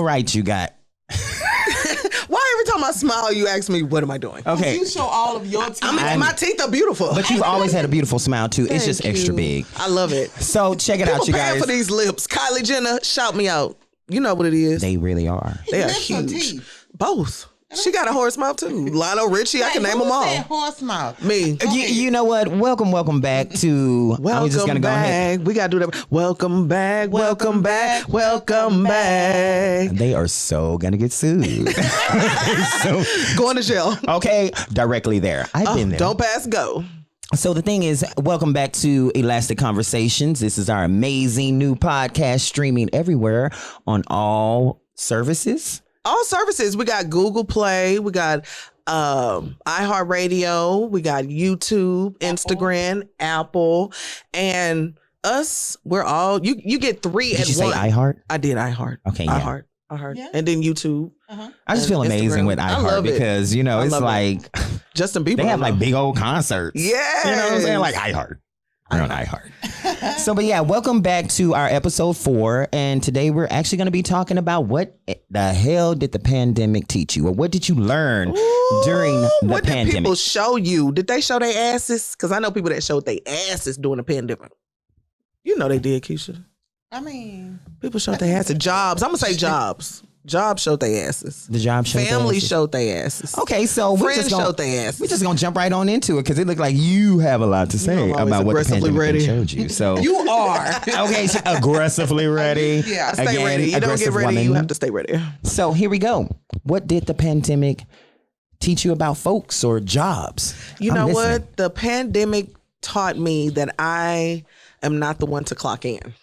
All right, you got. Why every time I smile, you ask me, what am I doing? Okay. You show all of your teeth. My teeth are beautiful. But you've always had a beautiful smile, too. It's just Thank extra you. big. I love it. So check it out, People you paying guys. for these lips. Kylie Jenner, shout me out. You know what it is. They really are. They are Lips or huge. teeth? Both. She got a horse mouth, too. Lionel Richie, I can name them all. Horse mouth. Me. You know what? Welcome back to. I was just gonna go ahead. We gotta do that. Welcome back. Welcome back. Welcome back. They are so gonna get sued. So, Going to jail. okay, directly there. I've been there. Don't pass go. So the thing is, welcome back to Elastic Conversations. This is our amazing new podcast streaming everywhere on all services. All services. We got Google Play. We got iHeartRadio. We got YouTube, Instagram, Apple, and us. We're all you get three Did at you say once. iHeart? I did iHeart. Okay, yeah. iHeart. Yeah. And then YouTube. I just feel And amazing Instagram. with I iHeart love it. because, you know, I it's love it. like Justin Bieber. they have I like love. big old concerts. Yeah. You know what I'm saying? Like iHeart. We're on iHeart. So, but yeah, welcome back to our episode 4. And today we're actually going to be talking about what the hell did the pandemic teach you? Or what did you learn during the what pandemic? did people show you? Did they show their asses? Because I know people that showed their asses during the pandemic. You know they did, Keisha. I mean, People showed their asses. Jobs. I'm going to say jobs. Jobs showed their asses. The job showed Family their asses? showed their asses. Okay, so we're Friends just gonna, showed their asses. we're just going to jump right on into it because it looked like you have a lot to say I'm always about what the aggressively pandemic ready. showed you. So you are. okay, so aggressively ready. Yeah, Stay Again, ready. You don't get aggressive ready. woman. You have to stay ready. So here we go. What did the pandemic teach you about folks or jobs? You I'm know listening. what? The pandemic taught me that I am not the one to clock in.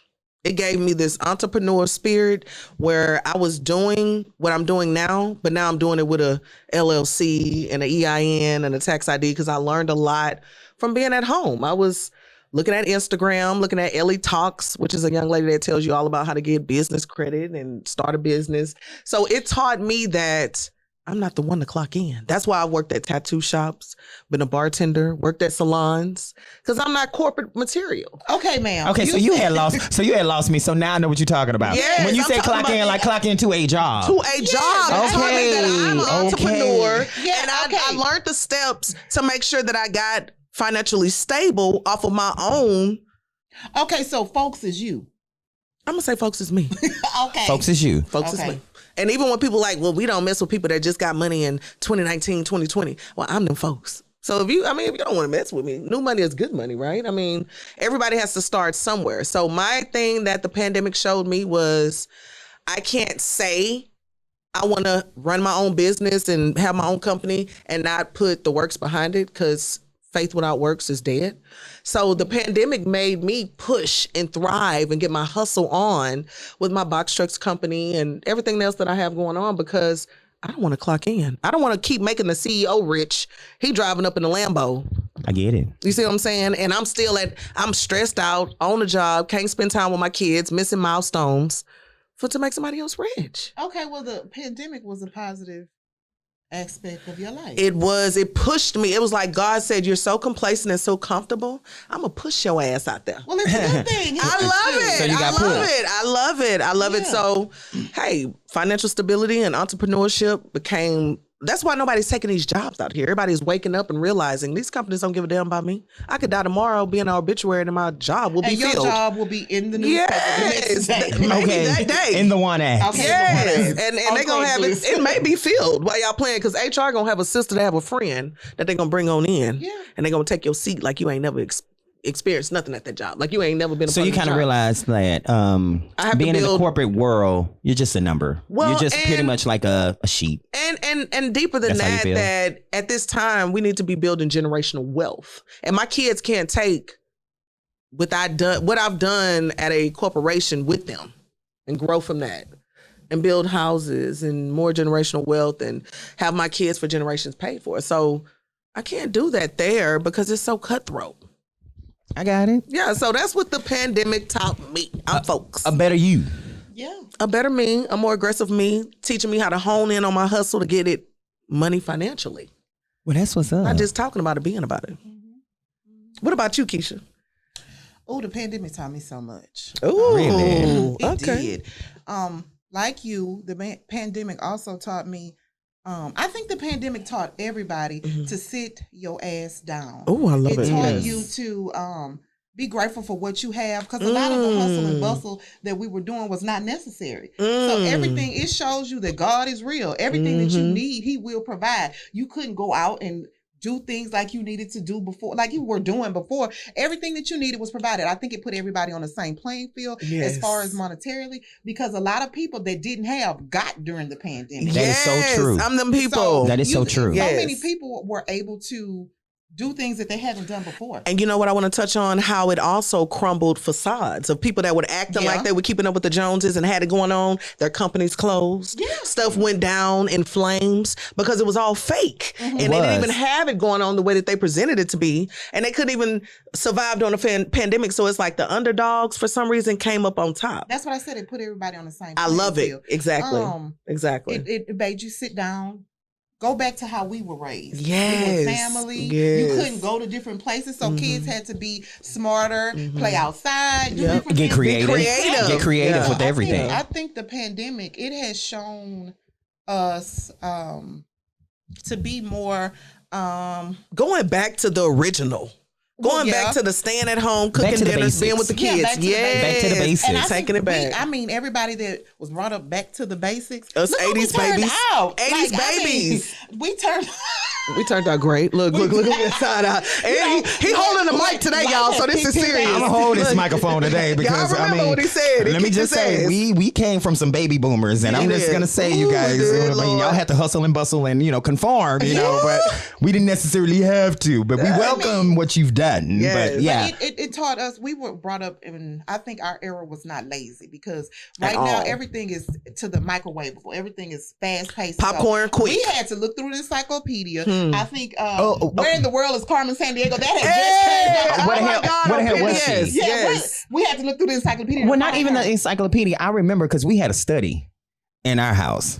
It gave me this entrepreneur spirit where I was doing what I'm doing now, but now I'm doing it with a LLC and an EIN and a tax ID because I learned a lot from being at home. I was looking at Instagram, looking at Ellie Talks, which is a young lady that tells you all about how to get business credit and start a business. So it taught me that I'm not the one to clock in. That's why I worked at tattoo shops, been a bartender, worked at salons, because I'm not corporate material. Okay, ma'am. Okay, so you had lost me. So now I know what you're talking about. Yes, when you I'm say talking clock in, about- like clock into a job. To a job. It taught me that I'm an Okay, entrepreneur. Yeah, and okay. I learned the steps to make sure that I got financially stable off of my own. Okay, so folks is you. I'm going to say folks is me. Okay. Folks, is you. Folks is Okay. me. And even when people like, well, we don't mess with people that just got money in 2019, 2020. Well, I'm them folks. So if you don't want to mess with me, new money is good money, right? I mean, everybody has to start somewhere. So my thing that the pandemic showed me was I can't say I want to run my own business and have my own company and not put the works behind it because faith without works is dead. So the pandemic made me push and thrive and get my hustle on with my box trucks company and everything else that I have going on because I don't want to clock in. I don't want to keep making the CEO rich. He driving up in the Lambo. I get it. You see what I'm saying? And I'm stressed out on the job, can't spend time with my kids, missing milestones to make somebody else rich. Okay, well, the pandemic was a positive aspect of your life. It pushed me. It was like God said, you're so complacent and so comfortable. I'm going to push your ass out there. Well, it's a good thing. I love it. So you got I love pushed. it. I love it. I love it. Yeah. So, hey, financial stability and entrepreneurship became. That's why nobody's taking these jobs out here. Everybody's waking up and realizing these companies don't give a damn about me. I could die tomorrow, be in our obituary, and my job will be and your filled. job will be in the newspaper Yes, the next day. maybe Okay, that day. in the one act. Okay. Yes, and On they gonna have it. Craigslist. It may be filled while y'all playing because HR gonna have a sister to have a friend that they gonna bring on in, Yeah. and they gonna take your seat like you ain't never experienced nothing at that job, like you ain't never been. So you kind of realize that have to being in the build- corporate world, you're just a number. Well, you're just pretty and- much like a sheep. and deeper than That's how you that, feel? that at this time we need to be building generational wealth, and my kids can't take what I've done at a corporation with them, and grow from that. And build houses and more generational wealth and have my kids for generations paid for. So I can't do that there because it's so cutthroat. I got it. Yeah, so that's what the pandemic taught me. I'm folks. A better you. Yeah. A better me, a more aggressive me, teaching me how to hone in on my hustle to get it money financially. Well, that's what's up. Not just talking about it, being about it. What about you, Keisha? Oh, the pandemic taught me so much. Ooh, Really? It did. like you, the pandemic also taught me. I think the pandemic taught everybody to sit your ass down. Oh, I love it. It taught Yes. you to be grateful for what you have, because a lot of the hustle and bustle that we were doing was not necessary. So everything, it shows you that God is real. Everything that you need, He will provide. You couldn't go out and do things like you needed to do before, like you were doing before. Everything that you needed was provided. I think it put everybody on the same playing field as far as monetarily, because a lot of people that didn't have got during the pandemic. That is so true. I'm them people. That is so true. So Yes. many people were able to do things that they hadn't done before. And you know what? I want to touch on how it also crumbled facades of people that were acting like they were keeping up with the Joneses and had it going on. Their companies closed. Yeah. Stuff went down in flames because it was all fake. And they was. didn't even have it going on the way that they presented it to be. And they couldn't even survive during a pandemic. So it's like the underdogs, for some reason, came up on top. That's what I said. It put everybody on the same. I playing love it. field. Exactly. Exactly. It made you sit down. Go back to how we were raised. Yes. We were family. Yes. You couldn't go to different places, so kids had to be smarter, play outside, do different Get things. creative. Get creative Yeah. with everything. I think the pandemic, it has shown us to be more Going back to the original. Going back to the staying at home, cooking to the dinners, being with basics. the Yeah, kids. back to the basics. Back to the basics. And I Taking think it back. I mean, everybody that was brought up back to the basics. Us look what we 80s turned babies. out. 80s I mean, babies. we turned. We turned out great. Look at this side out. And he holding the mic today, y'all. So this is serious. I'm gonna hold this microphone today because Y'all I remember mean, what he said. He let me kicked just his say ass. we came from some baby boomers, and I'm We just did. gonna say, you Ooh, guys, we did, I mean, y'all Lord. had to hustle and bustle and conform, but we didn't necessarily have to. But we welcome what you've done. Yes. But yeah, It taught us. We were brought up in. I think our era was not lazy, because At right now all. everything is to the microwavable. Everything is fast paced. Popcorn quick. We had to look through the encyclopedia. I think oh. where in the world is Carmen Sandiego? That had just came out. What the hell- what the hell was she? Yes, Yeah, yes. we had to look through the encyclopedia. well, to not find even her. the encyclopedia. I remember because we had a study in our house.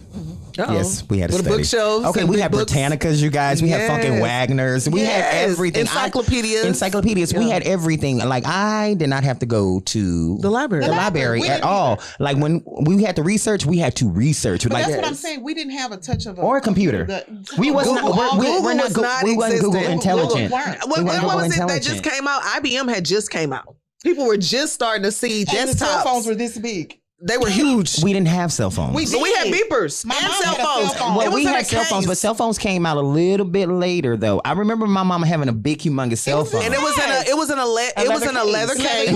Uh-oh. Yes, we had a With study. bookshelves. Okay, and we big had books. Britannicas, you guys. We had fucking Yes. Wagners. We had Yes. everything. Encyclopedias. Encyclopedias. We Yeah. had everything. Like I did not have to go to The library. the The library library. We at didn't all. Like when we had to research, we had to research. But Like that's what I'm saying. We didn't have a touch of Or a computer. We wasn't. Google- We're not. was not We wasn't Google existent. intelligent. Google weren't. We When weren't Google was it that intelligent. just came out? IBM had just came out. People were just starting to see And the cell phones desktops. were this big. They were huge. We didn't have cell phones. So we had beepers My and mom cell had a cell phones. phone. It Well, was we in had a cell phones, case. but cell phones came out a little bit later, though. I remember my mama having a big, humongous cell phone. And it was in a leather case. It was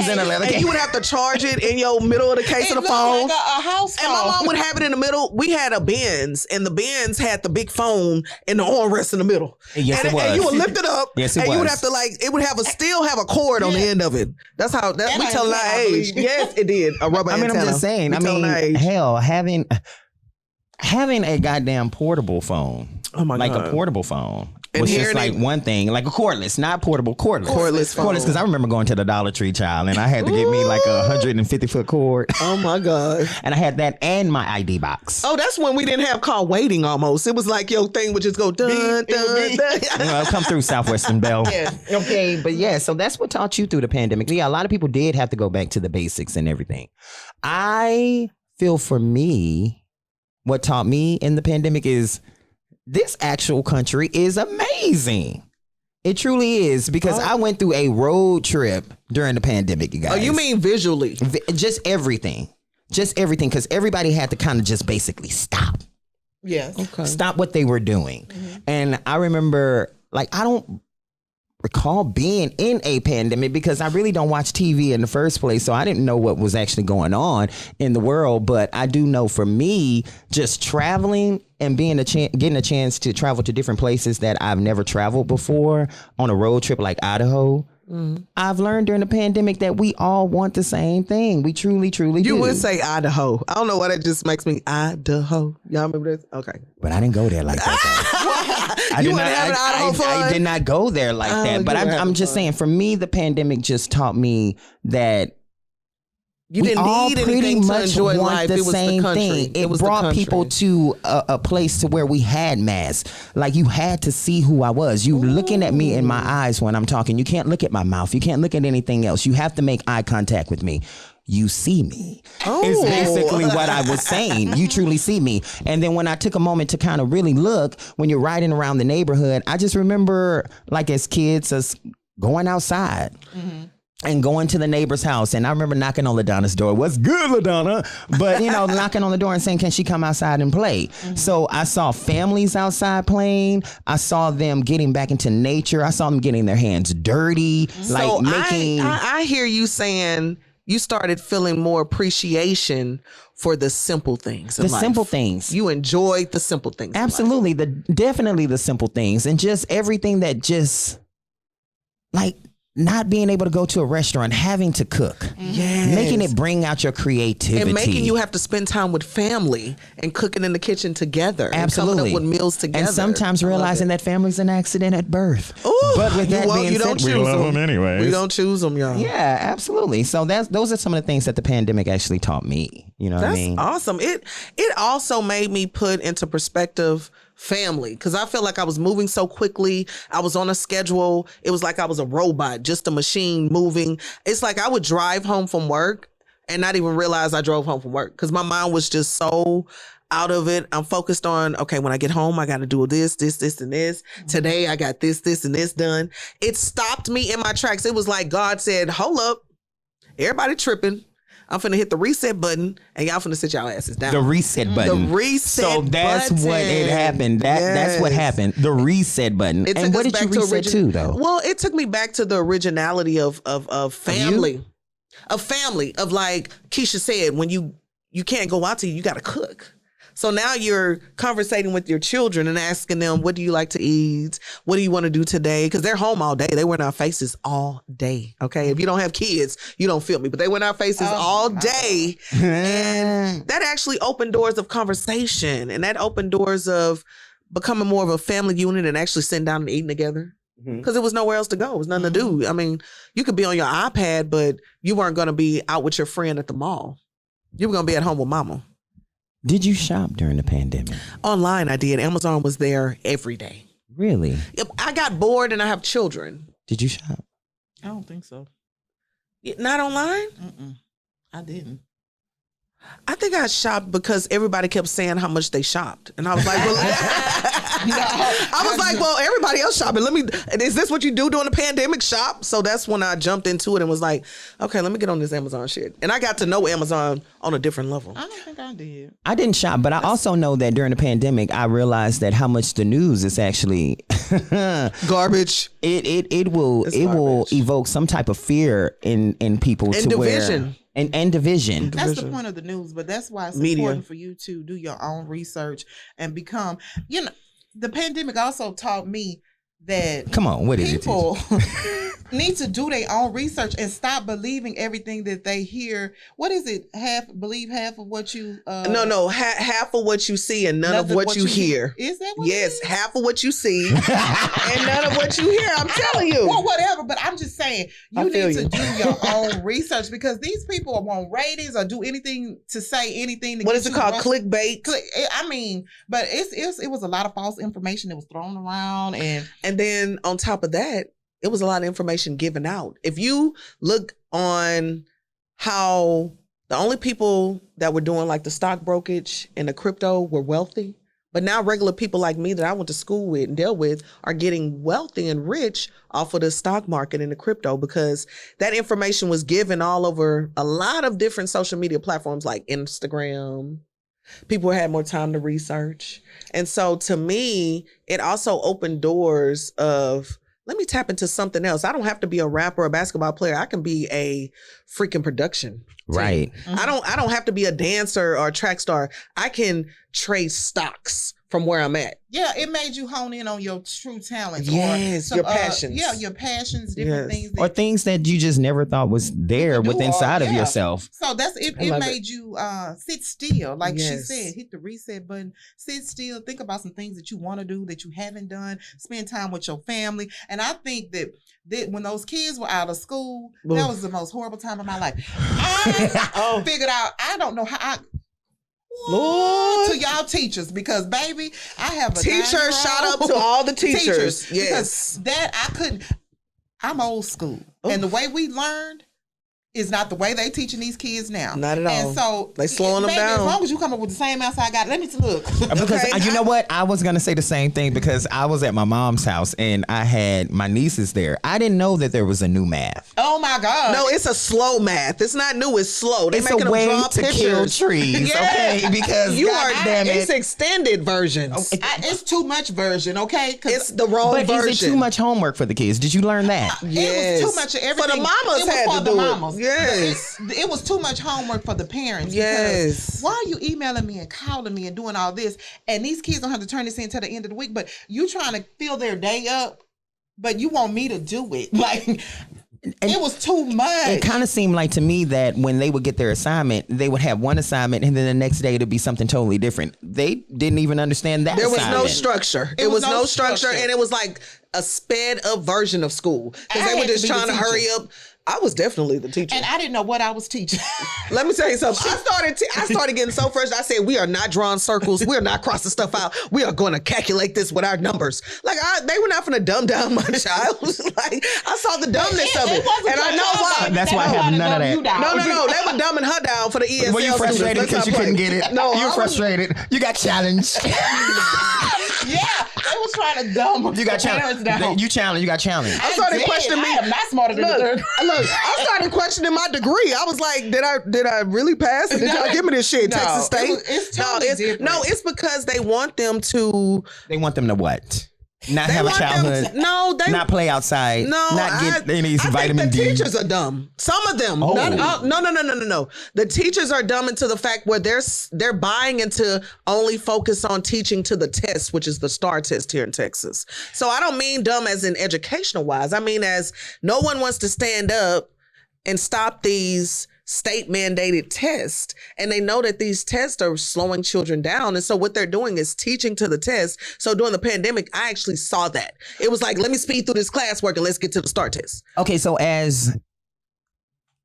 in a leather And case. you would have to charge it in your middle of the case It of the looked phone. like a house phone. And my mom would have it in the middle. We had a Benz, and the Benz had the big phone and the armrest in the middle. Yes, and, it was. And you would lift it up. Yes, it and you would was. have to it would still have a cord on the end of it. That's how we And telling an our antenna, I age. believe. Yes, it did. A rubber I mean, antenna. I'm just saying. We I telling mean, our age. hell, having a goddamn portable phone, Oh my like God. a portable phone, And was just hearing like it- one thing, like a cordless, not portable, cordless. Cordless phone. Because I remember going to the Dollar Tree, child, and I had to get me like a 150-foot cord, Oh my God. and I had that and my ID box. Oh, that's when we didn't have call waiting almost. It was like your thing would just go dun, dun, beep. dun. You know, come through Southwestern Bell. Yes. Okay, but yeah, so that's what taught you through the pandemic. Yeah, a lot of people did have to go back to the basics and everything. I feel for me, what taught me in the pandemic is this actual country is amazing. It truly is, because I went through a road trip during the pandemic, you guys. Oh, you mean visually? Just everything. Just everything, because everybody had to kind of just basically stop. Yes. Okay. Stop what they were doing. And I remember, like, I don't recall being in a pandemic because I really don't watch TV in the first place. So I didn't know what was actually going on in the world. But I do know for me, just traveling and being getting a chance to travel to different places that I've never traveled before on a road trip like Idaho. I've learned during the pandemic that we all want the same thing. We truly, truly do. You would say Idaho. I don't know why that just makes me Idaho. Y'all remember this? Okay. But I didn't go there like that, though. You wasn't having Idaho fun? I did not go there like that. But you were I'm having just fun. saying, for me, the pandemic just taught me that You we didn't all need pretty anything to much enjoy want life. the It was the same country. thing. It was the brought country. people to a place to where we had masks. Like you had to see who I was. You looking at me in my eyes when I'm talking. You can't look at my mouth. You can't look at anything else. You have to make eye contact with me. You see me. It's basically what I was saying. You truly see me. And then when I took a moment to kind of really look, when you're riding around the neighborhood, I just remember like as kids, us going outside. And going to the neighbor's house. And I remember knocking on LaDonna's door. What's good, LaDonna? But, knocking on the door and saying, can she come outside and play? So I saw families outside playing. I saw them getting back into nature. I saw them getting their hands dirty. So I hear you saying you started feeling more appreciation for the simple things in the life. simple things. You enjoyed the simple things. Absolutely. Definitely the simple things. And just everything that just like not being able to go to a restaurant, having to cook, making it bring out your creativity. And making you have to spend time with family and cooking in the kitchen together. Absolutely. And coming up with meals together. And sometimes realizing that family's an accident at birth. Ooh, but with that being said, we love them anyways. We don't choose them, y'all. Yeah, absolutely. So those are some of the things that the pandemic actually taught me. You know what I mean? That's awesome. It also made me put into perspective family, because I feel like I was moving so quickly. I was on a schedule. It was like I was a robot, just a machine moving. It's like I would drive home from work and not even realize I drove home from work because my mind was just so out of it. I'm focused on, okay, when I get home, I got to do this, and this. Today, I got this, and this done. It stopped me in my tracks. It was like God said, hold up, everybody tripping. I'm finna hit the reset button and y'all finna sit y'all asses down. The reset button. The reset button. So that's what it happened. That's what happened. The reset button. And what did you reset to though? Well, it took me back to the originality of family. Of family. Of like Keisha said, when you can't go out to you gotta cook. So now you're conversating with your children and asking them, what do you like to eat? What do you want to do today? Because they're home all day. They were in our faces all day. Okay. If you don't have kids, you don't feel me, but they were in our faces all day. And that actually opened doors of conversation, and that opened doors of becoming more of a family unit and actually sitting down and eating together. Because there was nowhere else to go. It was nothing to do. I mean, you could be on your iPad, but you weren't going to be out with your friend at the mall. You were going to be at home with mama. Did you shop during the pandemic? Online, I did. Amazon was there every day. Really? I got bored and I have children. Did you shop? I don't think so. Not online? I didn't. I think I shopped because everybody kept saying how much they shopped. And I was like, well, well, everybody else shopping. Is this what you do during the pandemic, shop? So that's when I jumped into it and was like, okay, let me get on this Amazon shit. And I got to know Amazon on a different level. I don't think I did. I didn't shop, but I also know that during the pandemic, I realized that how much the news is actually garbage. It will evoke some type of fear in people and to division. Where and division. That's the point of the news, but that's why it's important for you to do your own research and become, the pandemic also taught me that come on, what is it? People need to do their own research and stop believing everything that they hear. What is it? Believe half of what you No, half of what you see and none of what you hear. Is that what yes, half of what you see and none of what you hear. I'm telling you. Well, whatever, but I'm just saying you need to do your own research because these people want ratings or do anything to say anything to what is it called? Clickbait. But it was a lot of false information that was thrown around and then on top of that, it was a lot of information given out. If you look on how the only people that were doing like the stock brokerage and the crypto were wealthy, but now regular people like me that I went to school with and dealt with are getting wealthy and rich off of the stock market and the crypto because that information was given all over a lot of different social media platforms like Instagram. People had more time to research. And so to me, it also opened doors of, let me tap into something else. I don't have to be a rapper or a basketball player. I can be a freaking production. Right. Mm-hmm. I don't have to be a dancer or a track star. I can trade stocks from where I'm at. Yeah, it made you hone in on your true talents. Yes, your passions. Your passions, different things. Or things that you just never thought was there within inside of yourself. So it made you sit still. Like she said, hit the reset button, sit still, think about some things that you want to do that you haven't done, spend time with your family. And I think that when those kids were out of school, that was the most horrible time of my life. I figured out, I don't know how Lord. to y'all teachers, because baby, I have a Teachers, 9-year-old. shout out to all the teachers. Yes. Because that I couldn't. I'm old school, and the way we learned is not the way they teaching these kids now. Not at all. And so They slowing them baby, down. As long as you come up with the same answer I got, let me look. Because Okay. you know what? I was going to say the same thing because I was at my mom's house and I had my nieces there. I didn't know that there was a new math. Oh my God. No, it's a slow math. It's not new. It's slow. They It's making a them way draw to pictures. kill trees, Yeah. okay? Because You God are. damn It's it. extended versions. It's too much version, okay? 'Cause It's the wrong But version. is it too much homework for the kids? Did you learn that? Yes. It was too much of everything. For the mamas It was had for to the do mamas. it. Yes. It was too much homework for the parents. Yes. Because why are you emailing me and calling me and doing all this? And these kids don't have to turn this in until the end of the week, but you trying to fill their day up, but you want me to do it. Like, it was too much. It kind of seemed like to me that when they would get their assignment, they would have one assignment and then the next day it'd be something totally different. They didn't even understand that There was assignment. no structure. It was no structure, and it was like a sped up version of school because I they were had to just be the trying to hurry teacher. up. I was definitely the teacher. And I didn't know what I was teaching. Let me tell you something. I started getting so frustrated. I said, we are not drawing circles. We are not crossing stuff out. We are going to calculate this with our numbers. Like, they were not going to dumb down my child. Like, I saw the dumbness of it. wasn't And I your know job, why. baby. That's why I have none of that. You down. No. They were dumbing her down for the ESL Were you frustrated students. because you couldn't get it? No, you were I was- frustrated. You got challenged. Yeah, they was trying to dumb You got the parents challenged. down. You challenged. You got challenged. I started did. questioning me. I am not smarter than the third. Look, I started questioning my degree. I was like, did I really pass? Did y'all give me this shit? No, Texas State? it's totally different. it's because they want them to They want them to what? Not they have a want them childhood. to- no, they Not play outside. no, Not get any I vitamin think the D. teachers are dumb. Some of them. Oh. No. The teachers are dumb into the fact where they're buying into only focus on teaching to the test, which is the STAR test here in Texas. So I don't mean dumb as in educational wise. I mean as no one wants to stand up and stop these state mandated tests. And they know that these tests are slowing children down. And so what they're doing is teaching to the test. So during the pandemic, I actually saw that. It was like, let me speed through this classwork and let's get to the STAR test. Okay, so as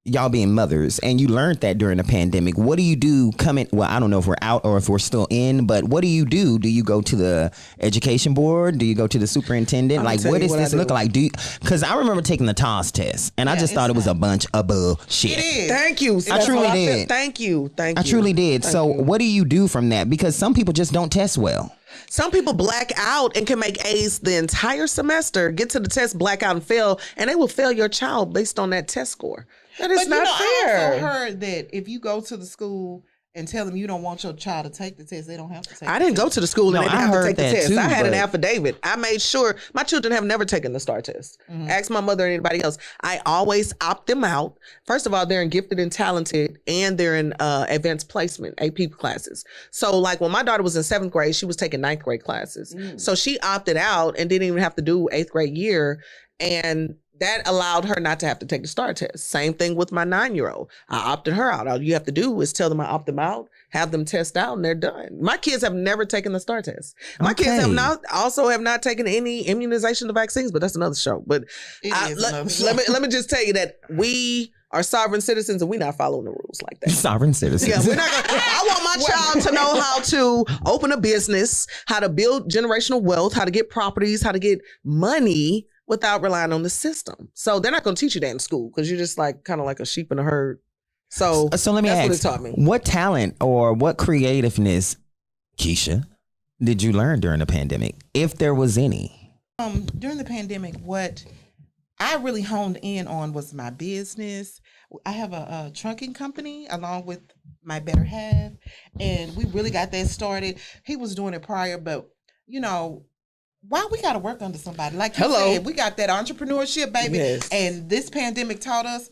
y'all being mothers and you learned that during the pandemic, what do you do coming? Well, I don't know if we're out or if we're still in, but what do you do? Do you go to the education board? Do you go to the superintendent? I'll Like, tell what you does what I this do. look like? Because I remember taking the TOS test and I just thought it was a bunch of bullshit. It is. Thank you. See, I that's truly what feel. did. Thank you. I truly did. So what do you do from that? Because some people just don't test well. Some people black out and can make A's the entire semester, get to the test, black out and fail, and they will fail your child based on that test score. That is But not I fair. also heard that if you go to the school and tell them you don't want your child to take the test, they don't have to take I the didn't go test. to the school No, and they didn't I have to heard take the that test. too, I had an but- affidavit. I made sure my children have never taken the STAR test. Mm-hmm. Ask my mother or anybody else. I always opt them out. First of all, they're in gifted and talented, and they're in advanced placement, AP classes. So like when my daughter was in 7th grade, she was taking 9th grade classes. So she opted out and didn't even have to do 8th grade year. And that allowed her not to have to take the STAR test. Same thing with my 9-year-old. I opted her out. All you have to do is tell them I opt them out, have them test out, and they're done. My kids have never taken the STAR test. My kids have not taken any immunization of vaccines, but that's another show. But It is another show. let me just tell you that we are sovereign citizens and we're not following the rules like that. Sovereign citizens. Yeah, we're not gonna, I want my child to know how to open a business, how to build generational wealth, how to get properties, how to get money without relying on the system. So they're not going to teach you that in school because you're just like kind of like a sheep in a herd. So let me that's ask, what it taught me. what talent or what creativeness, Keisha, did you learn during the pandemic, if there was any? During the pandemic, what I really honed in on was my business. I have a trunking company along with my better half, and we really got that started. He was doing it prior, but you know, why we got to work under somebody? Like you said, we got that entrepreneurship, baby. Yes. And this pandemic taught us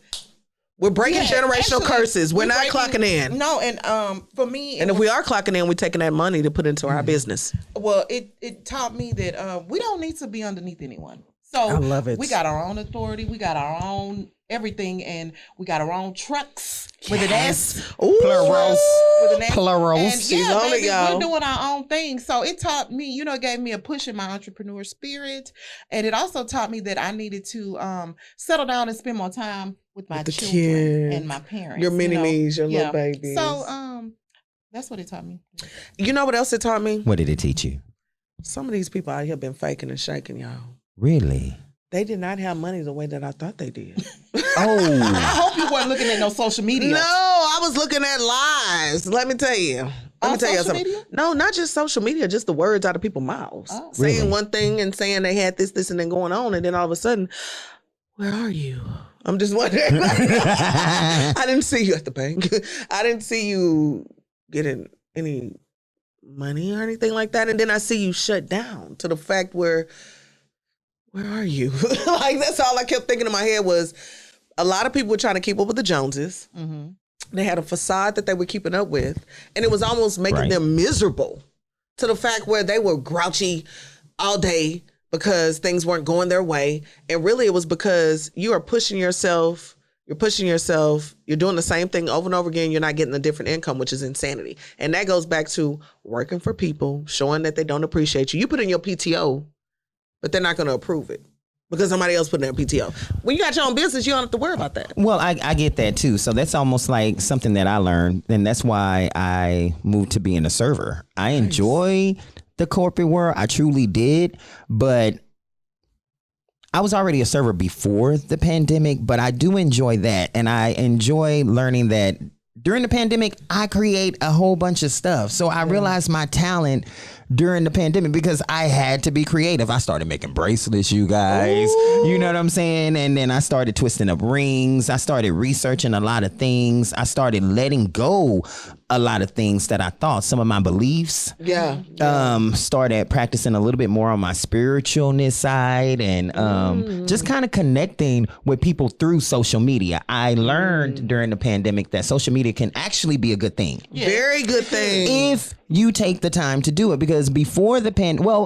We're breaking generational actually, curses. We're not breaking- clocking in. No, and for me, And if we are clocking in, we're taking that money to put into our business. well, it taught me that we don't need to be underneath anyone. So I love it. We got our own authority. We got our own everything, and we got our own trucks with an S. Ooh. Plurals. With an S. Plurals. And She's yeah, on it, baby, y'all. we're doing our own thing. So it taught me, you know, it gave me a push in my entrepreneur spirit, and it also taught me that I needed to settle down and spend more time with my With the children kids. and my parents. Your mini you know? me's, your Yeah. little babies. So that's what it taught me. You know what else it taught me? What did it teach you? Some of these people out here been faking and shaking, y'all. Really? They did not have money the way that I thought they did. I Oh, hope you weren't looking at no social media. No, I was looking at lies. Let me tell you. Let me On tell you social something. media? No, not just social media, just the words out of people's mouths. Oh. Saying Really? one thing and saying they had this, and then going on, and then all of a sudden, where are you? I'm just wondering. I didn't see you at the bank. I didn't see you getting any money or anything like that. And then I see you shut down to the fact where are you? Like, that's all I kept thinking in my head was a lot of people were trying to keep up with the Joneses. Mm-hmm. They had a facade that they were keeping up with, and it was almost making Right. them miserable to the fact where they were grouchy all day because things weren't going their way. And really it was because you are pushing yourself, you're doing the same thing over and over again, you're not getting a different income, which is insanity. And that goes back to working for people, showing that they don't appreciate you. You put in your PTO, but they're not going to approve it because somebody else put in their PTO. When you got your own business, you don't have to worry about that. well, I get that too. So that's almost like something that I learned, and that's why I moved to being a server. I enjoy the corporate world. I truly did, but I was already a server before the pandemic, but I do enjoy that. And I enjoy learning that during the pandemic, I create a whole bunch of stuff. So I realized my talent during the pandemic because I had to be creative. I started making bracelets, you guys. You know what I'm saying? And then I started twisting up rings. I started researching a lot of things. I started letting go a lot of things that I thought, some of my beliefs. Yeah. Started practicing a little bit more on my spiritualness side and just kind of connecting with people through social media. I learned during the pandemic that social media can actually be a good thing Very good thing. if you take the time to do it, because before the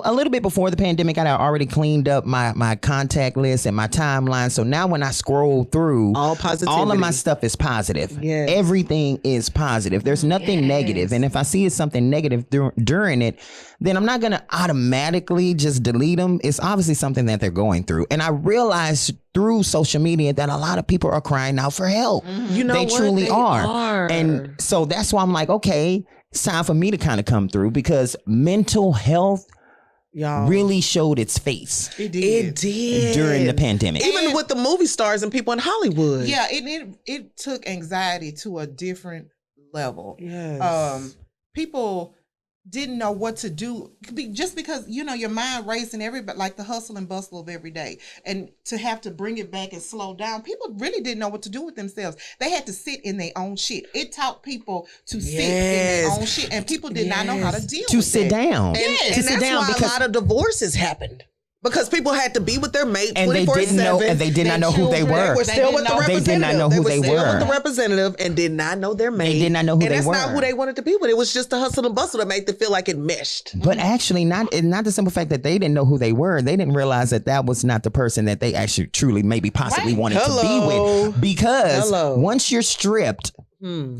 a little bit before the pandemic, I had already cleaned up my contact list and my timeline. So now when I scroll through, All positivity. all of my stuff is positive. Yes. Everything is positive. There's nothing negative. And if I see it's something negative during it, then I'm not going to automatically just delete them. It's obviously something that they're going through. And I realized through social media that a lot of people are crying out for help. You know They what? truly They are. And so that's why I'm like, okay, it's time for me to kind of come through because mental health y'all, really showed its face It it did during the pandemic. Even with the movie stars and people in Hollywood. Yeah, it took anxiety to a different level. Yes. People didn't know what to do just because your mind racing everybody, like the hustle and bustle of every day, and to have to bring it back and slow down. People really didn't know what to do with themselves. They had to sit in their own shit. It taught people to sit in their Yes. own shit, and people did not know how to deal To with sit it. down. And, Yes. and To sit that's down why because a lot of divorces happened. Because people had to be with their mate And they 24/7. didn't know- and they did not know who they children, were. They were They still didn't with the know- representative. They did not know who they still were. with the representative and did not know their mate. did not know who and they that's not were. who they wanted to be with. It was just the hustle and bustle that made them feel like it meshed. But actually, not the simple fact that they didn't know who they were. They didn't realize that was not the person that they actually truly maybe possibly Right. wanted to be Hello. with. Because Hello. once you're stripped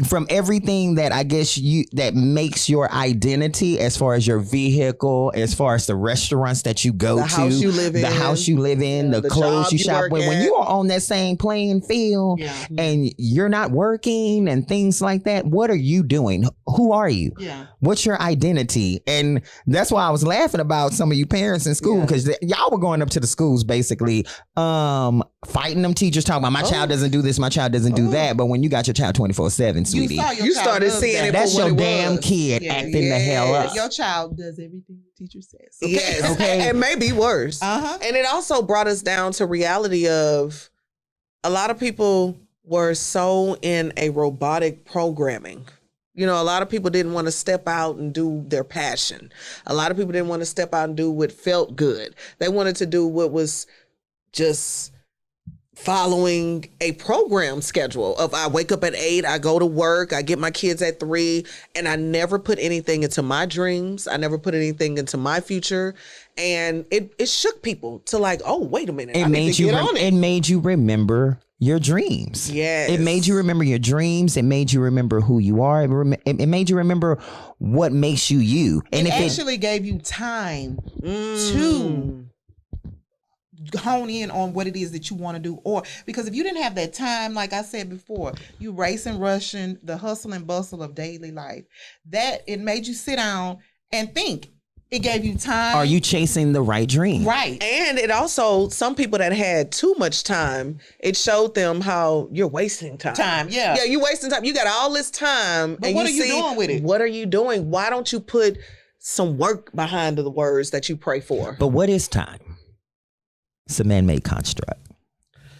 from everything that I guess that makes your identity, as far as your vehicle, as far as the restaurants that you go The to, house you live the in, house you live in, the clothes job you you shop work with, when at. you are on that same playing field Yeah. and you're not working and things like that, what are you doing? Who are you? Yeah. What's your identity? And that's why I was laughing about some of you parents in school, because y'all were going up to the schools basically fighting them teachers, talking about my child doesn't do this, my child doesn't do that. But when you got your child 24/7, sweetie, saw your You child started does seeing that. it that's for your what it damn was. kid Yeah. acting the hell up. Your child does everything the teacher says. Yes. Okay. And maybe worse. Uh-huh. And it also brought us down to reality of a lot of people were so in a robotic programming. A lot of people didn't want to step out and do their passion. A lot of people didn't want to step out and do what felt good. They wanted to do what was just following a program schedule of I wake up at 8, I go to work, I get my kids at 3, and I never put anything into my dreams. I never put anything into my future. And it shook people to like, oh, wait a minute. I need to get on it. It made you remember your dreams. Yes. It made you remember your dreams. It made you remember who you are. It made you remember what makes you you. And It if actually gave you time to hone in on what it is that you want to do. Or because if you didn't have that time, like I said before, you racing, rushing, the hustle and bustle of daily life, that it made you sit down and think. It gave you time. Are you chasing the right dream? Right. And it also, some people that had too much time, it showed them how you're wasting time. Yeah. Yeah, you're wasting time. You got all this time. But what are you doing with it? What are you doing? Why don't you put some work behind the words that you pray for? But what is time? It's a man-made construct.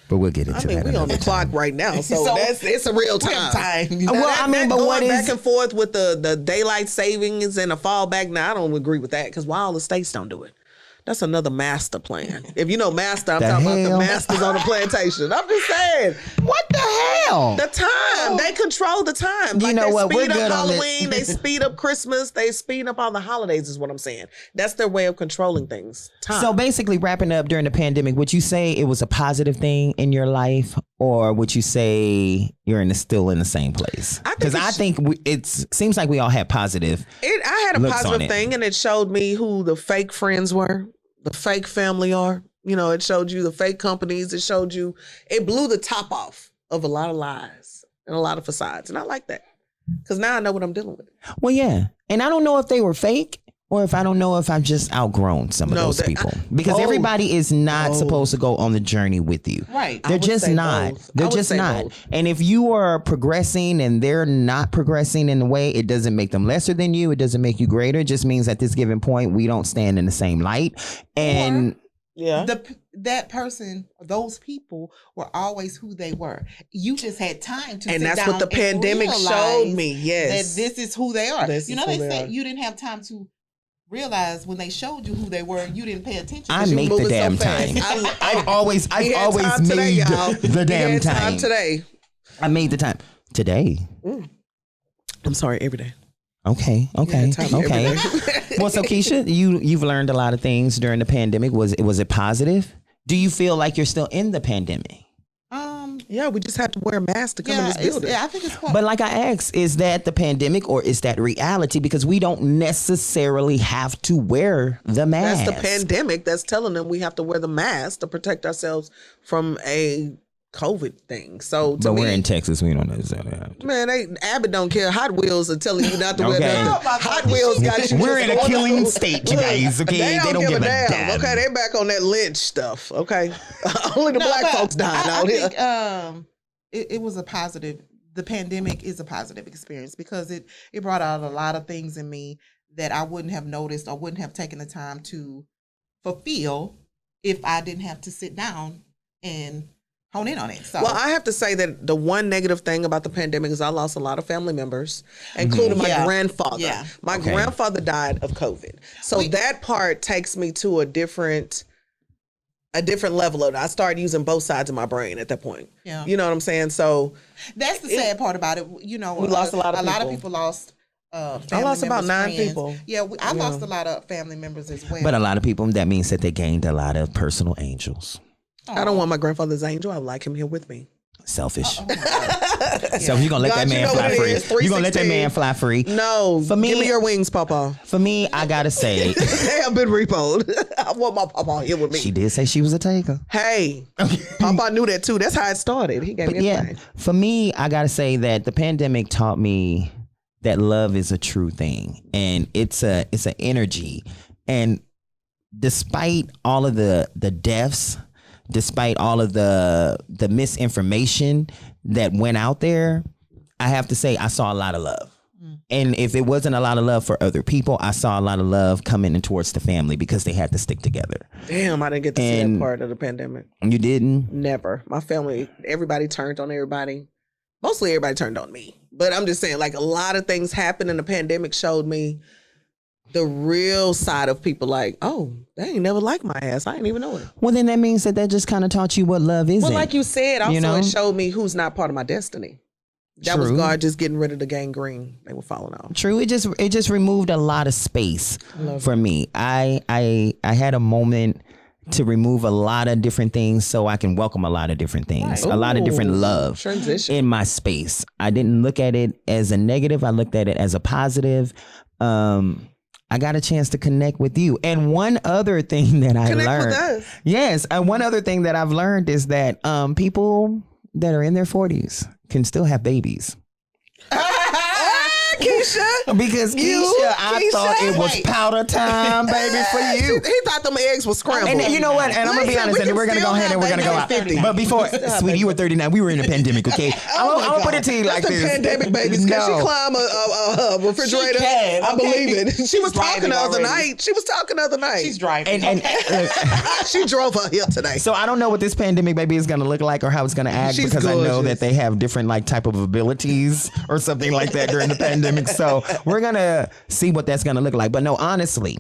But we'll get into that. We on the clock right now, so it's a real time. But what is back and forth with the daylight savings and the fallback? Now I don't agree with that because why all the states don't do it? That's another master plan. If you know master, I'm talking about the masters on the plantation. I'm just saying. What the hell? The time. They control the time. You know what? We're They speed good up on Halloween. They speed up Christmas. They speed up all the holidays is what I'm saying. That's their way of controlling things. Time. So basically wrapping up during the pandemic, would you say it was a positive thing in your life, or would you say you're still in the same place? Because I think it seems like we all had positive. I had a positive thing, and it showed me who the fake friends were, the fake family are. You know, it showed you the fake companies. It blew the top off of a lot of lies and a lot of facades. And I like that because now I know what I'm dealing with. Well, yeah. And I don't know if they were fake or if I've just outgrown some of those people. Because everybody is not supposed to go on the journey with you. Right. They're just not. They're just not. And if you are progressing and they're not progressing in the way, it doesn't make them lesser than you. It doesn't make you greater. It just means at this given point, we don't stand in the same light. And that person, those people were always who they were. You just had time to and sit that's down what the pandemic showed me. Yes. That this is who they are. They said you didn't have time to realize when they showed you who they were, you didn't pay attention. I make the damn time. I've always made the damn time. Today. I made the time. Today. I'm sorry, every day. Okay. Well, so Keisha, you've learned a lot of things during the pandemic. Was it positive? Do you feel like you're still in the pandemic? Yeah, we just have to wear a mask to come in this building. I think it's cool. But like I asked, is that the pandemic or is that reality? Because we don't necessarily have to wear the mask. That's the pandemic that's telling them we have to wear the mask to protect ourselves from a COVID thing. So, but we're in Texas. We don't necessarily have to. Man, Abbott don't care. Hot Wheels are telling you not to wear nothing. Hot Wheels got you. We're in a killing state, you guys. Okay, they don't give a damn. Okay, they back on that Lynch stuff. Okay, only the black folks dying out here. I think it was a positive. The pandemic is a positive experience because it brought out a lot of things in me that I wouldn't have noticed or wouldn't have taken the time to fulfill if I didn't have to sit down and hone in on it. So. Well, I have to say that the one negative thing about the pandemic is I lost a lot of family members, including my grandfather. Yeah. My grandfather died of COVID. So that part takes me to a different level of it. I started using both sides of my brain at that point. Yeah. You know what I'm saying? So that's the sad part about it. You know, we lost a lot of people. A lot of people lost family I lost about 9 friends. people. Yeah, I lost a lot of family members as well. But a lot of people, that means that they gained a lot of personal angels. I don't want my grandfather's angel. I would like him here with me. Selfish. So you're gonna let that man fly free. You're gonna let that man fly free. No, for me, give me your wings, Papa. For me, I gotta say, they have been repoed. I want my Papa here with me. She did say she was a taker. Hey, Papa knew that too. That's how it started. He gave me everything. For me, I gotta say that the pandemic taught me that love is a true thing, and it's an energy. And despite all of the deaths, despite all of the misinformation that went out there, I have to say I saw a lot of love. And if it wasn't a lot of love for other people, I saw a lot of love coming in towards the family because they had to stick together. Damn, I didn't get to see that part of the pandemic. You didn't? Never. My family, everybody turned on everybody. Mostly everybody turned on me. But I'm just saying, like, a lot of things happened in the pandemic showed me the real side of people, like, oh, they ain't never liked my ass. I didn't even know it. Well, then that means that just kind of taught you what love is. Well, like you said, also it showed me who's not part of my destiny. That was God just getting rid of the gangrene. They were falling off. True. It just removed a lot of space for me. I had a moment to remove a lot of different things so I can welcome a lot of different things, a lot of different love in my space. I didn't look at it as a negative. I looked at it as a positive. I got a chance to connect with you. And one other thing that I Connect learned. with us. Yes. One other thing that I've learned is that people that are in their 40s can still have babies. Keisha. Because I thought it was powder time, baby, for you. He thought them eggs were scrambled. And you know what? And I'm going to be honest, and we're going to go ahead and we're going to go out. But before, sweetie, you were 39. We were in a pandemic, okay? I'm going to put it to you like That's this. the pandemic babies. Can she climb a refrigerator? She can, I okay. believe it. She was talking the other already. night. She was talking the other night. She's driving. And She drove her here today. so I don't know what this pandemic baby is going to look like or how it's going to act She's because I know gorgeous. that they have different like type of abilities or something like that during the pandemic. So we're going to see what that's going to look like. But no, honestly,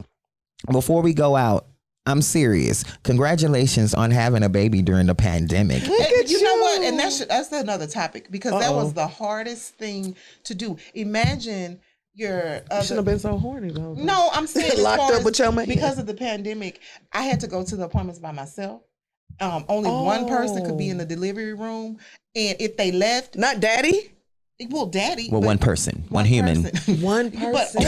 before we go out, I'm serious. Congratulations on having a baby during the pandemic. And you know what? And that's another topic because that was the hardest thing to do. Imagine your You shouldn't have been so horny though. No, I'm saying as Locked far up as- with your man. because of the pandemic. I had to go to the appointments by myself. Only one person could be in the delivery room, and if they left, Not daddy. well, daddy, Well, but one person, one human. person. One But person.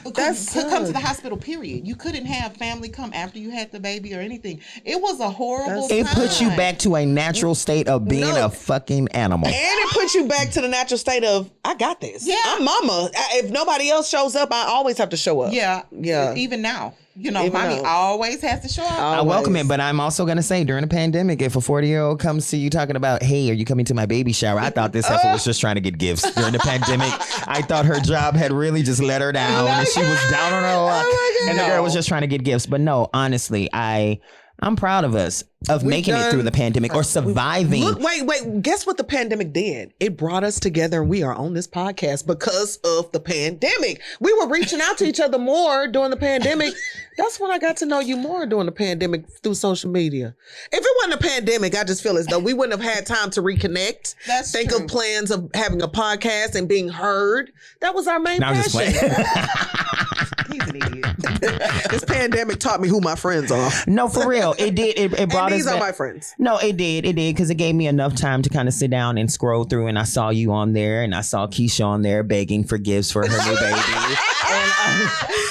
or That's could come to good. the hospital. Period. You couldn't have family come after you had the baby or anything. It was a horrible. It time. puts you back to a natural state of being No. a fucking animal. And it puts you back to the natural state of I got this. Yeah. I'm mama. If nobody else shows up, I always have to show up. Yeah, Yeah. Even now, Even mommy now. always has to show up. I welcome it, but I'm also going to say during the pandemic, if a 40-year-old comes to you talking about, hey, are you coming to my baby shower? I thought this heifer was just trying to get gifts during the pandemic. I thought her job had really just let her down and she was down on her luck. And the girl was just trying to get gifts. But no, honestly, I'm proud of us of making it through the pandemic or surviving. Look, wait. Guess what the pandemic did? It brought us together and we are on this podcast because of the pandemic. We were reaching out to each other more during the pandemic. That's when I got to know you more during the pandemic through social media. If it wasn't a pandemic, I just feel as though we wouldn't have had time to reconnect. That's Think true. of plans of having a podcast and being heard. That was our main No, I'm just passion. playing. He's an idiot. This pandemic taught me who my friends are. No, for real. It did. It brought And us these are back. my friends. No, it did. It did because it gave me enough time to kind of sit down and scroll through. And I saw you on there, and I saw Keisha on there begging for gifts for her new baby.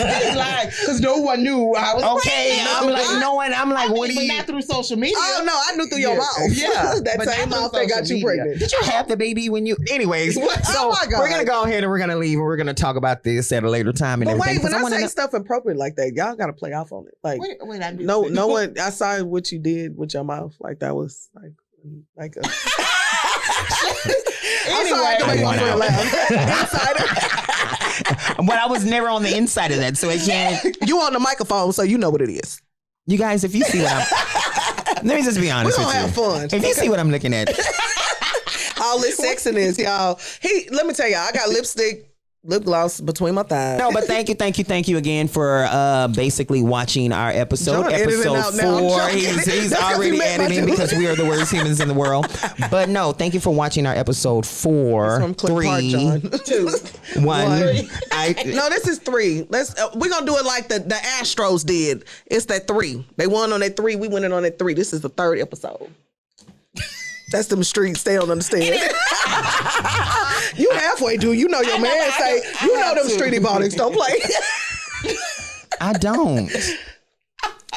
He's like, because no one knew I was Okay, pregnant. I'm like, no one. I'm like, what do But you? not through social media. Oh no, I knew through your mouth. Yeah, that but same not through mouth that got social you media. pregnant. Did you have the baby when you? Anyways, so Oh my God. we're gonna go ahead and we're gonna leave and we're gonna talk about this at a later time and But everything. wait, when 'cause I wanna say know- stuff appropriate like that, y'all gotta play off on it. Like Wait, I do. no one. I saw what you did with your mouth. Like that was like a. I'm sorry, I had to make my friend laugh. Insider. but I was never on the inside of that, so it can't. You on the microphone, so you know what it is. You guys, if you see what I'm, let me just be We're honest gonna with you. have fun. If you see what I'm looking at, All this sexiness, y'all. Let me tell y'all, I got lipstick, lip gloss between my thighs. no, but thank you again for basically watching our episode, John editing episode out now. I'm 4. joking. He's That's 'cause already he met my editing dude. because we are the worst humans in the world. But no, thank you for watching our episode 4, From Clint Park, 3, John. 2, 1. No, this is 3. We're gonna do it like the Astros did. It's that 3. They won on that 3. We went in on that 3. This is the 3rd episode. That's them streets. They don't understand. You halfway do. You know your man say. You know them street ebonics don't play. I don't.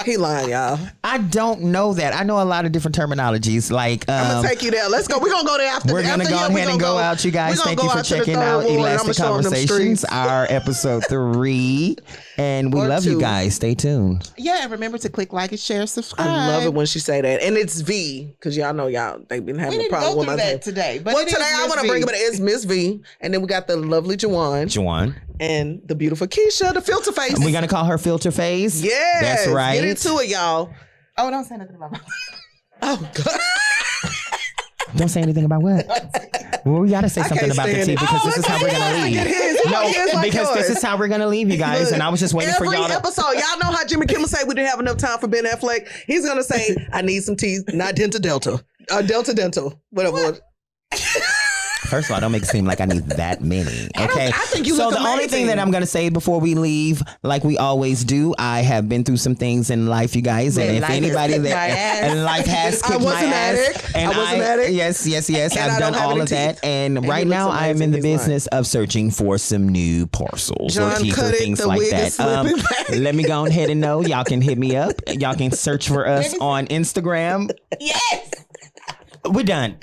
He lying, y'all. I don't know that. I know a lot of different terminologies. Like, I'm gonna take you there. Let's go. We're gonna go there after. we're gonna after go here, ahead and go out, you guys. we're gonna Thank you go for out to the checking third out ward, and I'ma Elastic show 'em them Conversations, streets. our episode 3. And we Or love you 2. guys. Stay tuned. Yeah, and remember to click like and share, subscribe. I love it when she say that, and it's V because y'all know they've been We having a didn't problem go with through my that name. today. But Well, it is today I Miss want to V. bring it. It's Miss V, and then we got the lovely Jawan Juwan. and the beautiful Keisha, the filter face. We're gonna call her Filter Face. Yes, That's right. Get into it, y'all. Oh, don't say nothing about my Oh God. Don't say anything about what? Well, we gotta say I something can't about the stand tea it. because Oh, this is how we're gonna leave. Get his. He want his like because this yours. is how we're gonna leave, you guys. And I was just waiting for Every y'all to. episode, y'all know how Jimmy Kimmel say we didn't have enough time for Ben Affleck. He's gonna say, "I need some teeth, not Delta, Delta, Delta, whatever." First of all, don't make it seem like I need that many. Okay. I think you so look the only thing amazing. that I'm going to say before we leave, like we always do, I have been through some things in life, you guys. And Man, if life has anybody kicked that my ass. and life has I kicked was my an ass, addict. and I was an addict. yes, And I've I done don't have all any of that. teeth. And And right he now, looks I am in the amazing. He's business of searching for some new parcels or John, teeth or cut it. things The like wig that. is slipping back. Let me go ahead and know. Y'all can hit me up. Y'all can search for us on Instagram. Yes. We're done.